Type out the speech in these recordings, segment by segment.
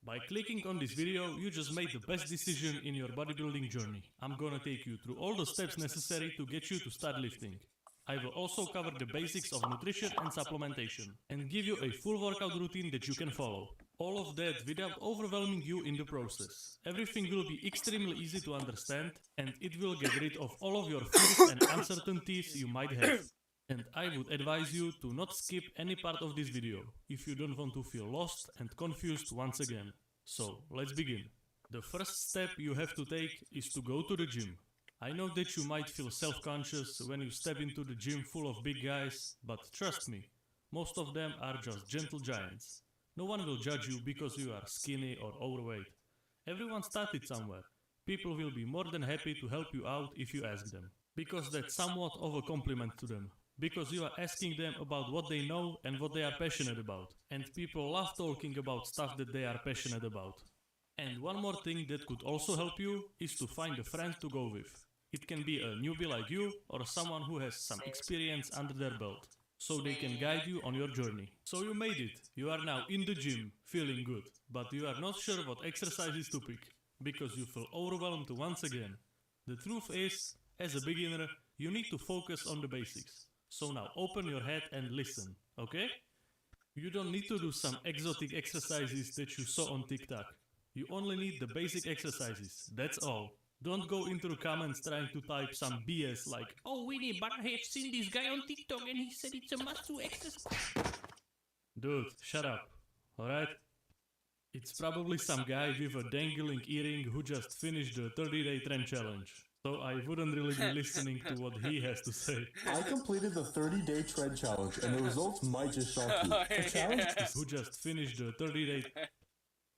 By clicking on this video, you just made the best decision in your bodybuilding journey. I'm gonna take you through all the steps necessary to get you to start lifting. I will also cover the basics of nutrition and supplementation, and give you a full workout routine that you can follow. All of that without overwhelming you in the process. Everything will be extremely easy to understand, and it will get rid of all of your fears and uncertainties you might have. And I would advise you to not skip any part of this video, if you don't want to feel lost and confused once again. So, let's begin. The first step you have to take is to go to the gym. I know that you might feel self-conscious when you step into the gym full of big guys, but trust me, most of them are just gentle giants. No one will judge you because you are skinny or overweight. Everyone started somewhere. People will be more than happy to help you out if you ask them. Because that's somewhat of a compliment to them. Because you are asking them about what they know and what they are passionate about. And people love talking about stuff that they are passionate about. And one more thing that could also help you is to find a friend to go with. It can be a newbie like you or someone who has some experience under their belt, so they can guide you on your journey. So you made it. You are now in the gym, feeling good, but you are not sure what exercises to pick, because you feel overwhelmed once again. The truth is, as a beginner, you need to focus on the basics. So now open your head and listen, okay? You don't need to do some exotic exercises that you saw on TikTok. You only need the basic exercises, that's all. Don't go into the comments trying to type some BS like, "Oh Winnie, but I have seen this guy on TikTok and he said it's a must-do exercise." Dude, shut up, alright? It's probably some guy with a dangling earring who just finished the 30-day trend challenge. So I wouldn't really be listening to what he has to say. I completed the 30-day trend challenge and the results might just shock you. The challenge is who just finished the 30-day...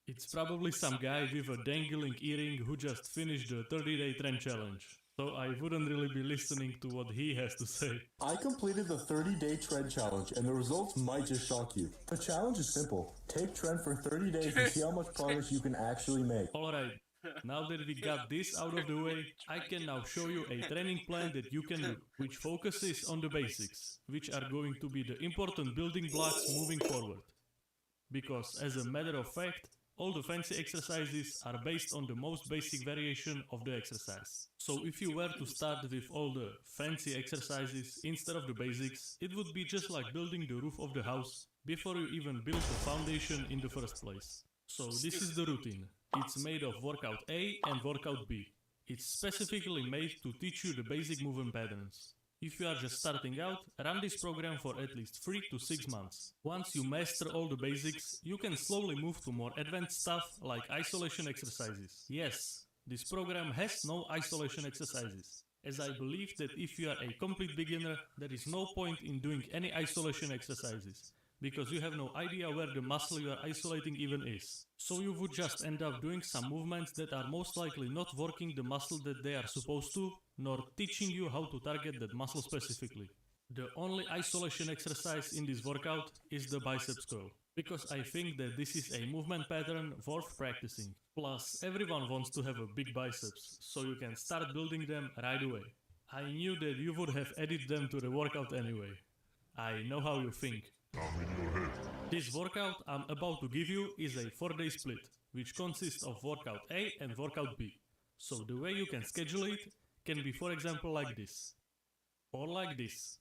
It's probably some guy with a dangling earring who just finished the 30-day trend challenge. So I wouldn't really be listening to what he has to say. I completed the 30-day trend challenge and the results might just shock you. The challenge is simple. Take trend for 30 days and see how much progress you can actually make. Alright, now that we got this out of the way, I can now show you a training plan that you can do, which focuses on the basics, which are going to be the important building blocks moving forward. Because as a matter of fact, all the fancy exercises are based on the most basic variation of the exercise. So if you were to start with all the fancy exercises instead of the basics, it would be just like building the roof of the house before you even build the foundation in the first place. So this is the routine. It's made of workout A and workout B. It's specifically made to teach you the basic movement patterns. If you are just starting out, run this program for at least 3 to 6 months. Once you master all the basics, you can slowly move to more advanced stuff like isolation exercises. Yes, this program has no isolation exercises, as I believe that if you are a complete beginner, there is no point in doing any isolation exercises, because you have no idea where the muscle you are isolating even is. So you would just end up doing some movements that are most likely not working the muscle that they are supposed to, nor teaching you how to target that muscle specifically. The only isolation exercise in this workout is the biceps curl, because I think that this is a movement pattern worth practicing. Plus, everyone wants to have a big biceps, so you can start building them right away. I knew that you would have added them to the workout anyway. I know how you think. This workout I'm about to give you is a 4-day split, which consists of workout A and workout B. So the way you can schedule it can be, for example, like this, or like this,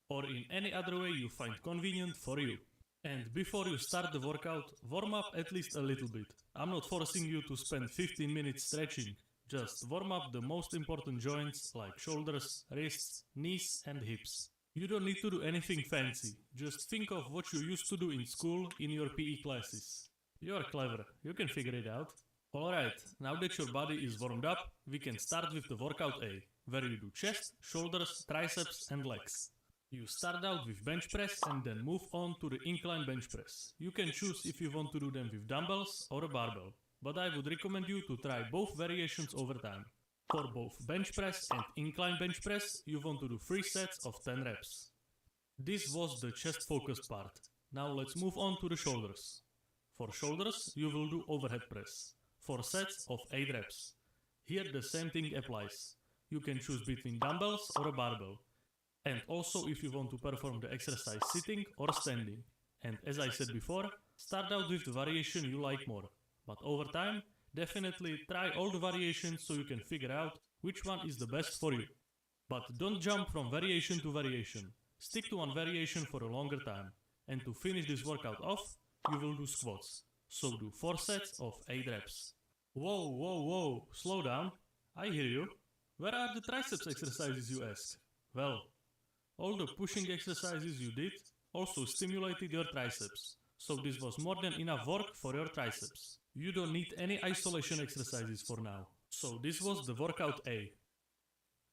or in any other way you find convenient for you. And before you start the workout, warm up at least a little bit. I'm not forcing you to spend 15 minutes stretching, just warm up the most important joints like shoulders, wrists, knees and hips. You don't need to do anything fancy, just think of what you used to do in school in your PE classes. You're clever, you can figure it out. Alright, now that your body is warmed up, we can start with the workout A, where you do chest, shoulders, triceps and legs. You start out with bench press and then move on to the incline bench press. You can choose if you want to do them with dumbbells or a barbell, but I would recommend you to try both variations over time. For both bench press and incline bench press, you want to do 3 sets of 10 reps. This was the chest focused part. Now let's move on to the shoulders. For shoulders, you will do overhead press, 4 sets of 8 reps. Here the same thing applies. You can choose between dumbbells or a barbell. And also if you want to perform the exercise sitting or standing. And as I said before, start out with the variation you like more. But over time, definitely try all the variations so you can figure out which one is the best for you. But don't jump from variation to variation. Stick to one variation for a longer time. And to finish this workout off, you will do squats. So do 4 sets of 8 reps. Whoa, whoa, whoa, slow down. I hear you. Where are the triceps exercises, you ask? Well, all the pushing exercises you did also stimulated your triceps. So this was more than enough work for your triceps. You don't need any isolation exercises for now. So this was the workout A.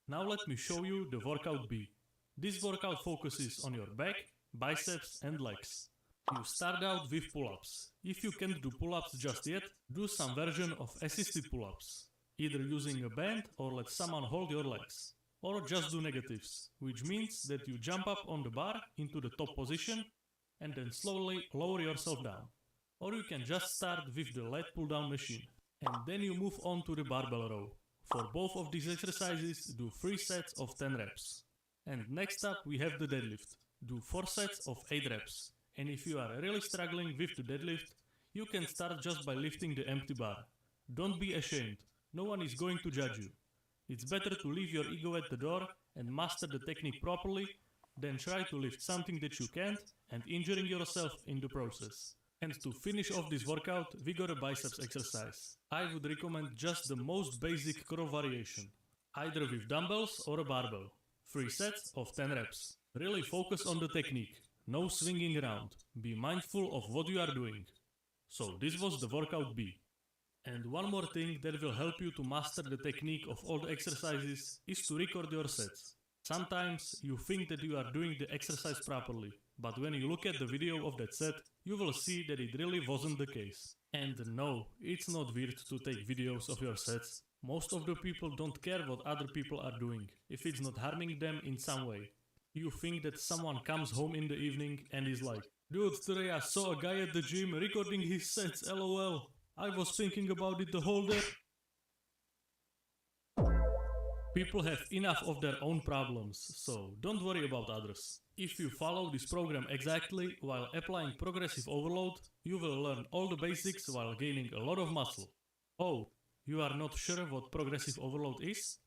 Now let me show you the workout B. This workout focuses on your back, biceps and legs. You start out with pull-ups. If you can't do pull-ups just yet, do some version of assisted pull-ups. Either using a band or let someone hold your legs. Or just do negatives, which means that you jump up on the bar into the top position and then slowly lower yourself down. Or you can just start with the lat pull-down machine. And then you move on to the barbell row. For both of these exercises, do 3 sets of 10 reps. And next up we have the deadlift. Do 4 sets of 8 reps. And if you are really struggling with the deadlift, you can start just by lifting the empty bar. Don't be ashamed, no one is going to judge you. It's better to leave your ego at the door and master the technique properly than try to lift something that you can't and injuring yourself in the process. And to finish off this workout, we got a biceps exercise. I would recommend just the most basic curl variation, either with dumbbells or a barbell. 3 sets of 10 reps. Really focus on the technique, no swinging around. Be mindful of what you are doing. So this was the workout B. And one more thing that will help you to master the technique of all the exercises is to record your sets. Sometimes you think that you are doing the exercise properly, but when you look at the video of that set, you will see that it really wasn't the case. And no, it's not weird to take videos of your sets. Most of the people don't care what other people are doing, if it's not harming them in some way. You think that someone comes home in the evening and is like, "Dude, today I saw a guy at the gym recording his sets, lol. I was thinking about it the whole day." People have enough of their own problems, so don't worry about others. If you follow this program exactly while applying progressive overload, you will learn all the basics while gaining a lot of muscle. Oh, you are not sure what progressive overload is?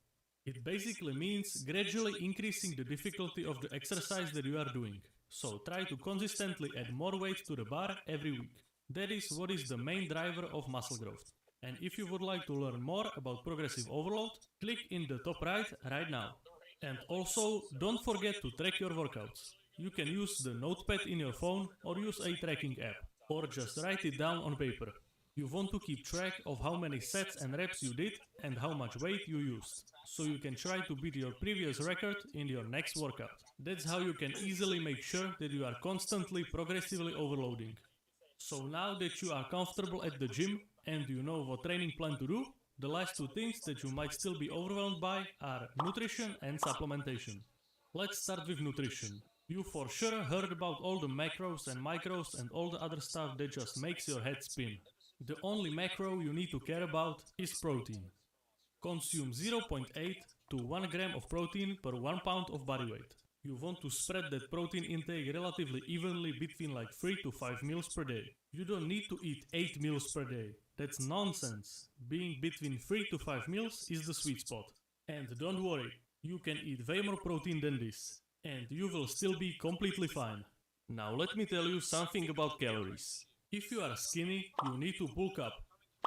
It basically means gradually increasing the difficulty of the exercise that you are doing. So try to consistently add more weight to the bar every week. That is what is the main driver of muscle growth. And if you would like to learn more about progressive overload, click in the top right now. And also, don't forget to track your workouts. You can use the notepad in your phone or use a tracking app, or just write it down on paper. You want to keep track of how many sets and reps you did and how much weight you used, so you can try to beat your previous record in your next workout. That's how you can easily make sure that you are constantly progressively overloading. So now that you are comfortable at the gym and you know what training plan to do, the last 2 things that you might still be overwhelmed by are nutrition and supplementation. Let's start with nutrition. You for sure heard about all the macros and micros and all the other stuff that just makes your head spin. The only macro you need to care about is protein. Consume 0.8 to 1 gram of protein per 1 pound of body weight. You want to spread that protein intake relatively evenly between like 3 to 5 meals per day. You don't need to eat 8 meals per day. That's nonsense. Being between 3 to 5 meals is the sweet spot. And don't worry, you can eat way more protein than this. And you will still be completely fine. Now let me tell you something about calories. If you are skinny, you need to bulk up.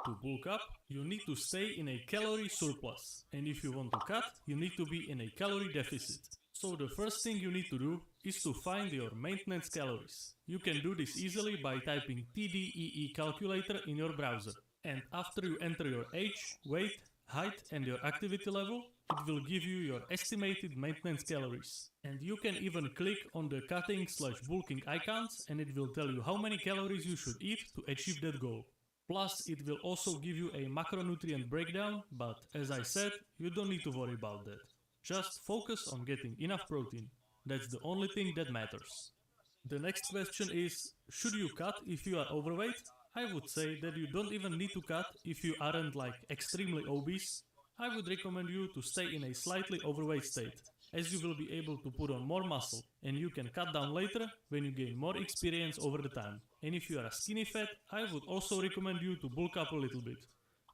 To bulk up, you need to stay in a calorie surplus. And if you want to cut, you need to be in a calorie deficit. So the first thing you need to do is to find your maintenance calories. You can do this easily by typing TDEE calculator in your browser. And after you enter your age, weight, height and your activity level, it will give you your estimated maintenance calories. And you can even click on the cutting/bulking icons and it will tell you how many calories you should eat to achieve that goal. Plus, it will also give you a macronutrient breakdown, but as I said, you don't need to worry about that. Just focus on getting enough protein. That's the only thing that matters. The next question is, should you cut if you are overweight? I would say that you don't even need to cut if you aren't like extremely obese. I would recommend you to stay in a slightly overweight state. as you will be able to put on more muscle, and you can cut down later when you gain more experience over the time. And if you are a skinny fat, I would also recommend you to bulk up a little bit.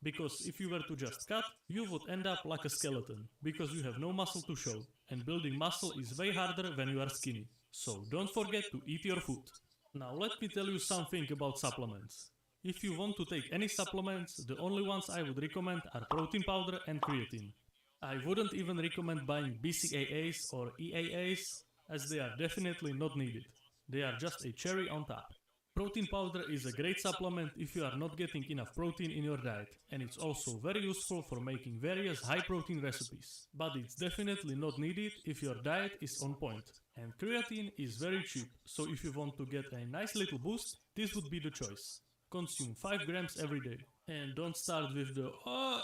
Because if you were to just cut, you would end up like a skeleton, because you have no muscle to show, and building muscle is way harder when you are skinny. So don't forget to eat your food. Now let me tell you something about supplements. If you want to take any supplements, the only ones I would recommend are protein powder and creatine. I wouldn't even recommend buying BCAAs or EAAs, as they are definitely not needed. They are just a cherry on top. Protein powder is a great supplement if you are not getting enough protein in your diet, and it's also very useful for making various high protein recipes. But it's definitely not needed if your diet is on point. And creatine is very cheap, so if you want to get a nice little boost, this would be the choice. Consume 5 grams every day. And don't start with the,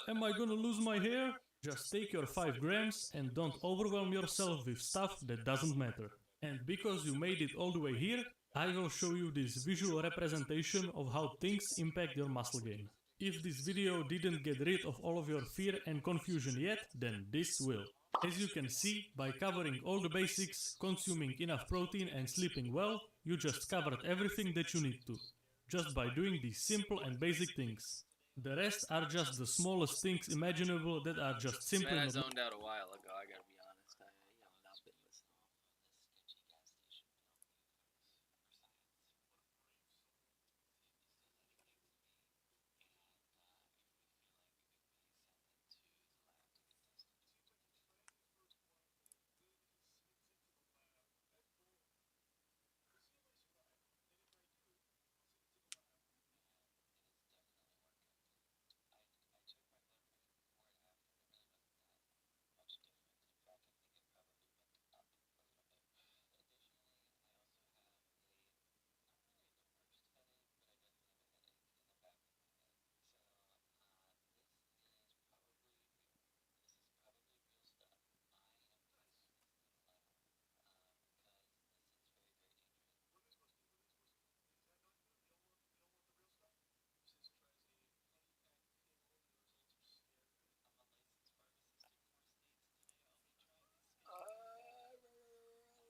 am I gonna lose my hair? Just take your 5 grams and don't overwhelm yourself with stuff that doesn't matter. And because you made it all the way here, I will show you this visual representation of how things impact your muscle gain. If this video didn't get rid of all of your fear and confusion yet, then this will. As you can see, by covering all the basics, consuming enough protein and sleeping well, you just covered everything that you need to. Just by doing these simple and basic things. The rest are just the smallest things imaginable that are just simply Man, I not... zoned out a while ago, I gotta be honest. I have not been listening.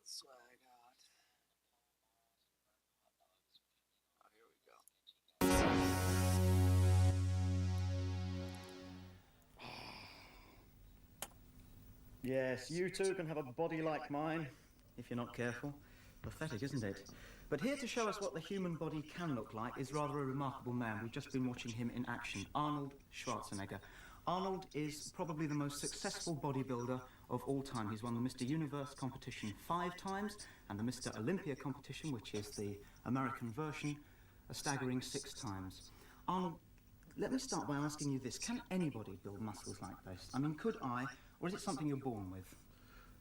Swag out. Oh, here we go. Yes, you too can have a body like mine, if you're not careful. Pathetic, isn't it? But here to show us what the human body can look like is rather a remarkable man. We've just been watching him in action, Arnold Schwarzenegger. Arnold is probably the most successful bodybuilder of all time. He's won the Mr. Universe competition 5 times, and the Mr. Olympia competition, which is the American version, a staggering 6 times. Arnold, let me start by asking you this. Can anybody build muscles like this? I mean, could I, or is it something you're born with?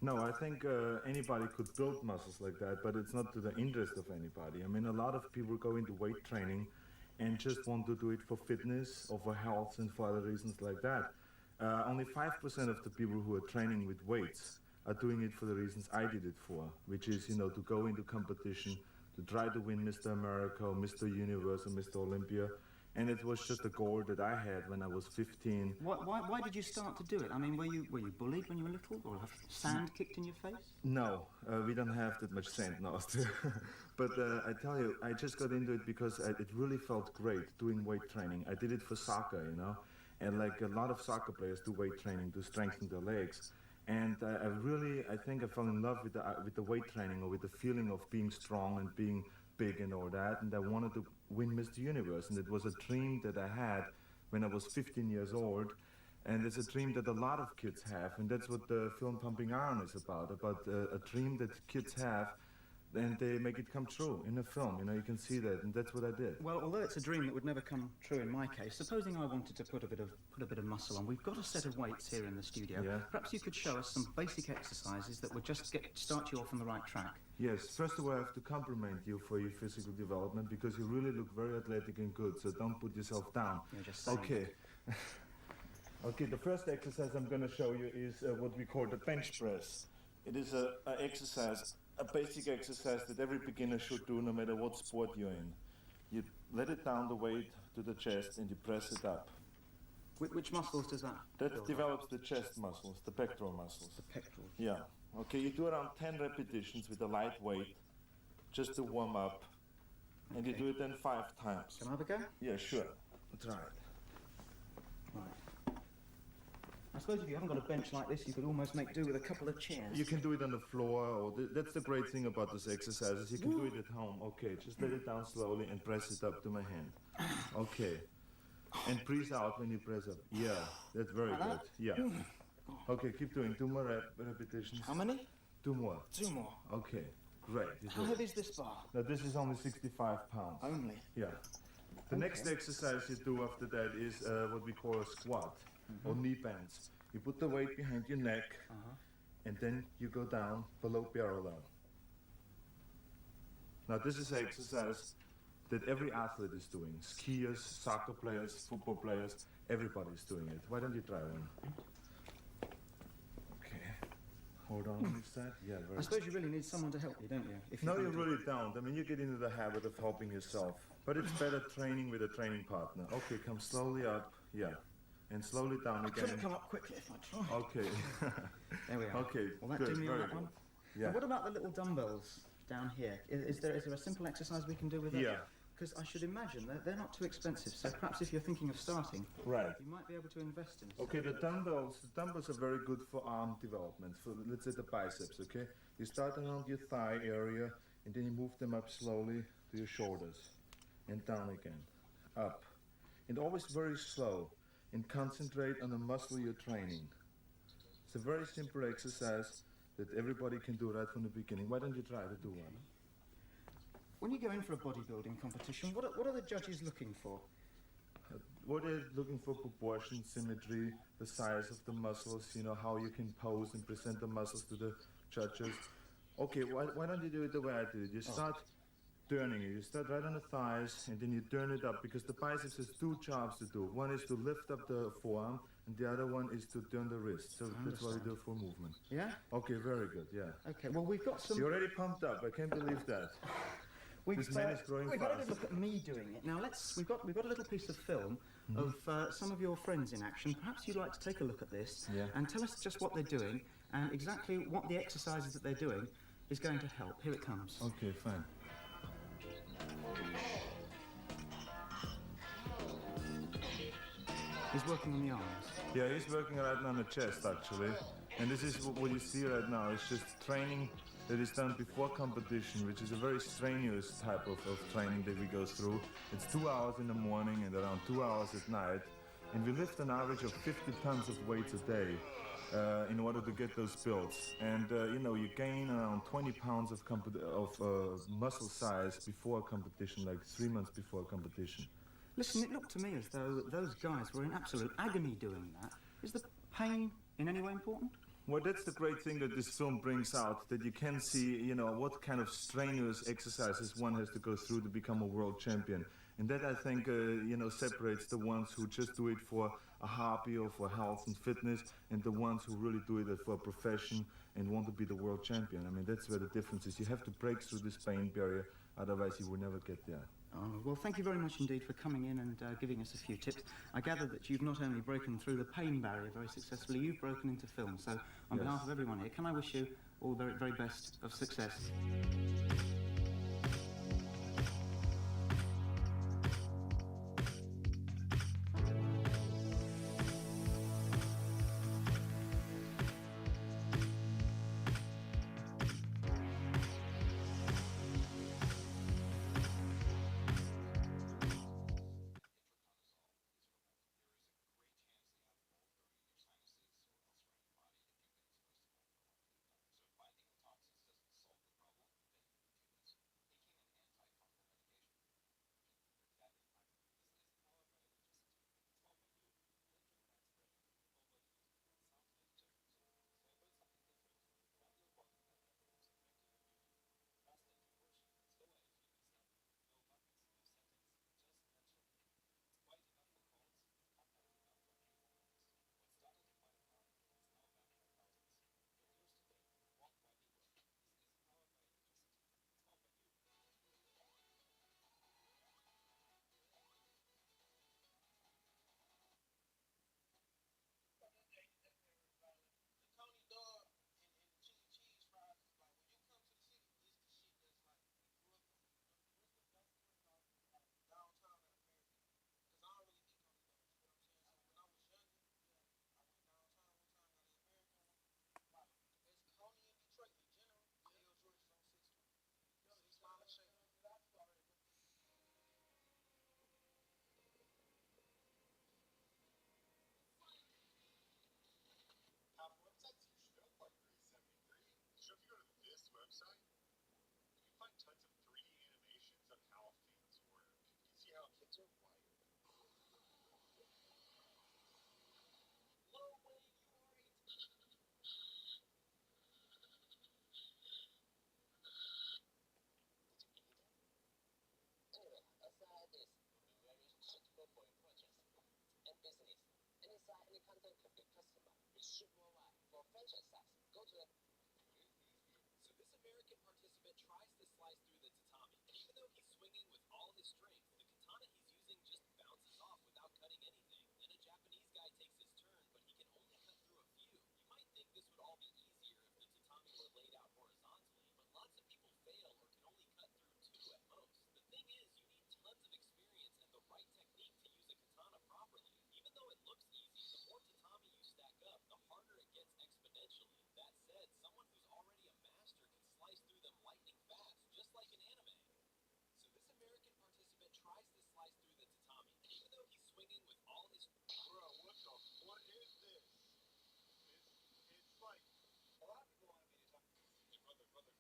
No, I think anybody could build muscles like that, but it's not to the interest of anybody. I mean, a lot of people go into weight training and just want to do it for fitness or for health and for other reasons like that. Only 5% of the people who are training with weights are doing it for the reasons I did it for, which is, you know, to go into competition, to try to win Mr. America or Mr. Universe or Mr. Olympia. And it was just a goal that I had when I was 15. Why did you start to do it? I mean, were you bullied when you were little, or have sand kicked in your face? No, we don't have that much sand now. But I tell you, I just got into it because it really felt great doing weight training. I did it for soccer, you know, and like a lot of soccer players do weight training to strengthen their legs. And I think I fell in love with the weight training, or with the feeling of being strong and being big and all that, and I wanted to win Mr. Universe, and it was a dream that I had when I was 15 years old, and it's a dream that a lot of kids have, and that's what the film Pumping Iron is about a dream that kids have, and they make it come true in a film. You know, you can see that, and that's what I did. Well, although it's a dream that would never come true in my case, supposing I wanted to put a bit of muscle on, we've got a set of weights here in the studio. Yeah. Perhaps you could show us some basic exercises that would just start you off on the right track. Yes, first of all, I have to compliment you for your physical development, because you really look very athletic and good, so don't put yourself down. You're just saying. Okay. Okay, the first exercise I'm going to show you is what we call the bench press. It is a basic exercise that every beginner should do, no matter what sport you're in. You let it down the weight to the chest and you press it up. Which muscles does that? That develops the chest muscles, the pectoral muscles. The pectorals. Yeah. Okay, you do around 10 repetitions with a light weight, just to warm up, and you do it then 5 times. Can I have a go? Yeah, sure. Try it. Right. I suppose if you haven't got a bench like this, you could almost make do with a couple of chairs. You can do it on the floor, or that's the great thing about this exercises. You can do it at home. Okay, just let it down slowly and press it up to my hand. Okay. And breathe out when you press up. Yeah, that's very good. Yeah. Okay, keep doing 2 more repetitions. How many? 2 more. 2 more. Okay, great. You How do it. heavy is this bar? Now this is only 65 pounds. Only. Yeah. The next exercise you do after that is what we call a squat or knee bends. You put the weight behind your neck and then you go down below parallel. Now this is an exercise that every athlete is doing. Skiers, soccer players, football players, everybody's doing it. Why don't you try one? Okay. Hold on, is that? Yeah, very I suppose you really need someone to help you, don't you? If No, you can't do it. really don't. I mean, you get into the habit of helping yourself. But it's better training with a training partner. Okay, come slowly up. Yeah. And slowly down I again. couldn't come up quickly if I tried. Okay. There we are. Okay, Will that good, do me on very that one? good. Yeah. And what about the little dumbbells down here? Is there a simple exercise we can do with that? Yeah. Because I should imagine they're not too expensive, so perhaps if you're thinking of starting, Right. you might be able to invest in Okay, the dumbbells are very good for arm development, for let's say the biceps, okay? You start around your thigh area and then you move them up slowly to your shoulders and down again, up. And always very slow and concentrate on the muscle you're training. It's a very simple exercise that everybody can do right from the beginning. Why don't you try to do one? When you go in for a bodybuilding competition, what are the judges looking for? What they're looking for: proportion, symmetry, the size of the muscles, you know, how you can pose and present the muscles to the judges. Okay, why don't you do it the way I did it? You start turning it. You start right on the thighs and then you turn it up, because the biceps has 2 jobs to do. One is to lift up the forearm and the other one is to turn the wrist. So that's what we do for movement. Yeah? Okay, very good, yeah. Okay, well we've got some... You're already pumped up, I can't believe that. This man is growing we've had a fast. good look at me doing it. Now we've got a little piece of film of some of your friends in action. Perhaps you'd like to take a look at this Yeah. and tell us just what they're doing and exactly what the exercises that they're doing is going to help. Here it comes. Okay, fine. He's working on the arms. Yeah, he's working right now on the chest actually. And this is what you see right now. It's just training that is done before competition, which is a very strenuous type of training that we go through. It's 2 hours in the morning and around 2 hours at night. And we lift an average of 50 tons of weights a day in order to get those builds. And you know, you gain around 20 pounds of muscle size before a competition, like 3 months before a competition. Listen, it looked to me as though those guys were in absolute agony doing that. Is the pain in any way important? Well, that's the great thing that this film brings out, that you can see, you know, what kind of strenuous exercises one has to go through to become a world champion. And that, I think, you know, separates the ones who just do it for a hobby or for health and fitness, and the ones who really do it for a profession and want to be the world champion. I mean, that's where the difference is. You have to break through this pain barrier, otherwise you will never get there. Oh, well, thank you very much indeed for coming in and giving us a few tips. I gather that you've not only broken through the pain barrier very successfully, you've broken into film. So, on Yes. behalf of everyone here, can I wish you all the very, very best of success? So this American participant tries to slice through the tatami. Even though he's swinging with all his strength, the katana he's using just bounces off without cutting anything. Then a Japanese guy takes his turn, but he can only cut through a few. You might think this would all be easier if the tatami were laid out horizontally, but lots of people fail or can only cut through two at most. The thing is, you need tons of experience and the right technique to use a katana properly. Even though it looks easy, the more tatami you stack up, the harder it gets exponentially. That said, someone who's already a master can slice through them lightning fast, just like an anime. So this American participant tries to slice through the tatami, even though he's swinging with all his... Bro, what is this? It's like... A lot of people want me to talk... Hey, brother.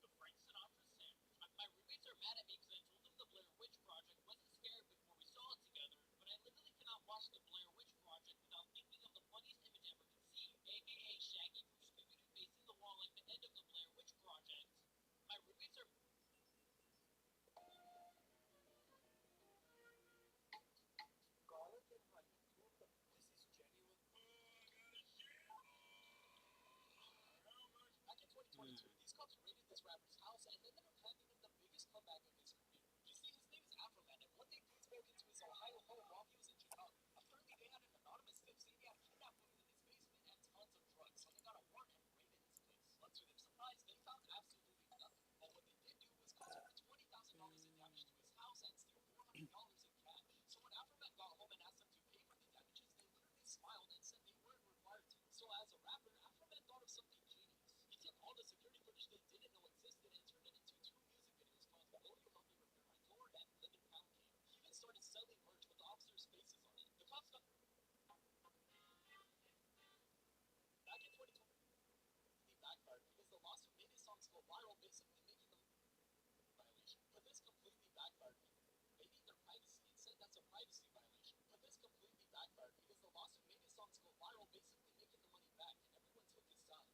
The Frank Sinatra sandwich. My roommates are mad at me because I told them the Blair Witch Project wasn't scary before we saw it together, but I literally cannot watch the Blair Witch Project without thinking of the funniest image ever conceived, aka Shaggy from Scooby-Doo facing the wall like the end of the Blair Witch Project. My roommates are... Garlic and honey. This is genuine. Back in 2022, these cops raided this rapper's house and ended up handing him the biggest comeback of his career. You see, his name is Afroman, and one day dude spoke into his Ohio home while he was in Chicago. Apparently, they had an anonymous tip saying he had kidnapped women in his basement and tons of drugs, so they got a warrant and raided his place. But to their surprise, they found absolutely nothing. But what they did do was cause over $20,000 in damage to his house and steal $400 in cash. So when Afroman got home and asked them to pay for the damages, they literally smiled and said they weren't required to. So as a rapper, Afroman thought of something genius. He took all the security footage they didn't know existed and turned it into two music videos called Will You Help Me Repair My Door and Live in Pound Cake. He even started selling merch with officers' faces on it. The cops got... Back in 2020, they backfired because the lawsuit made his songs go viral, basically making them violation. But this completely backfired. They need their privacy and said that's a privacy violation. But this completely backfired because the lawsuit made his songs go viral, basically making the money back, and everyone took his side.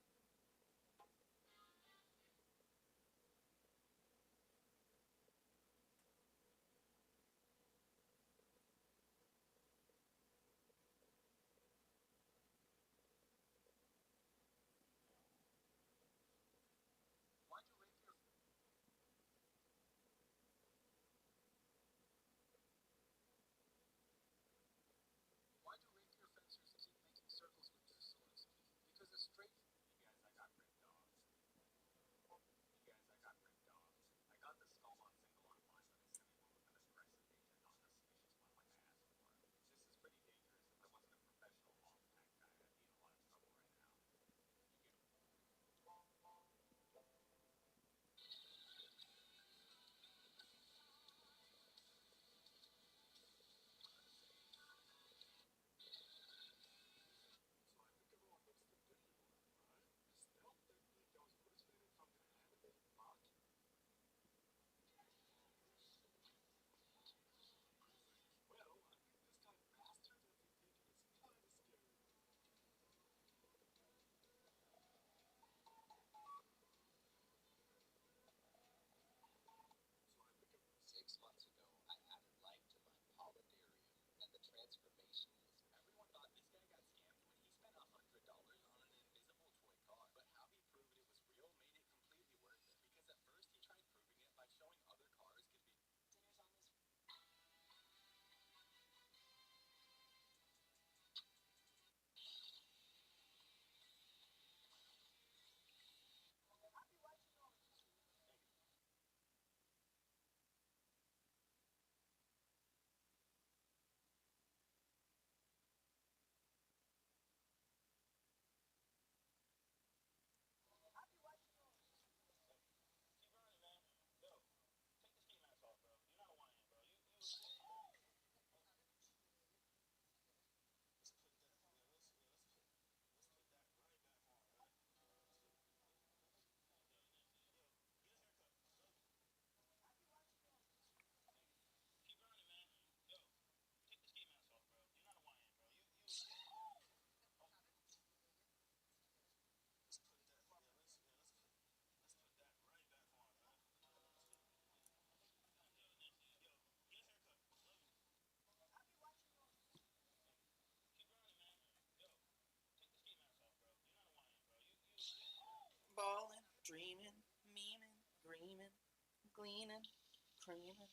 Ballin', dreaming, meaning, dreaming, gleaning, creaming.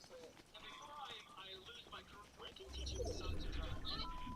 Before I lose my career, I can teach you the song to drive.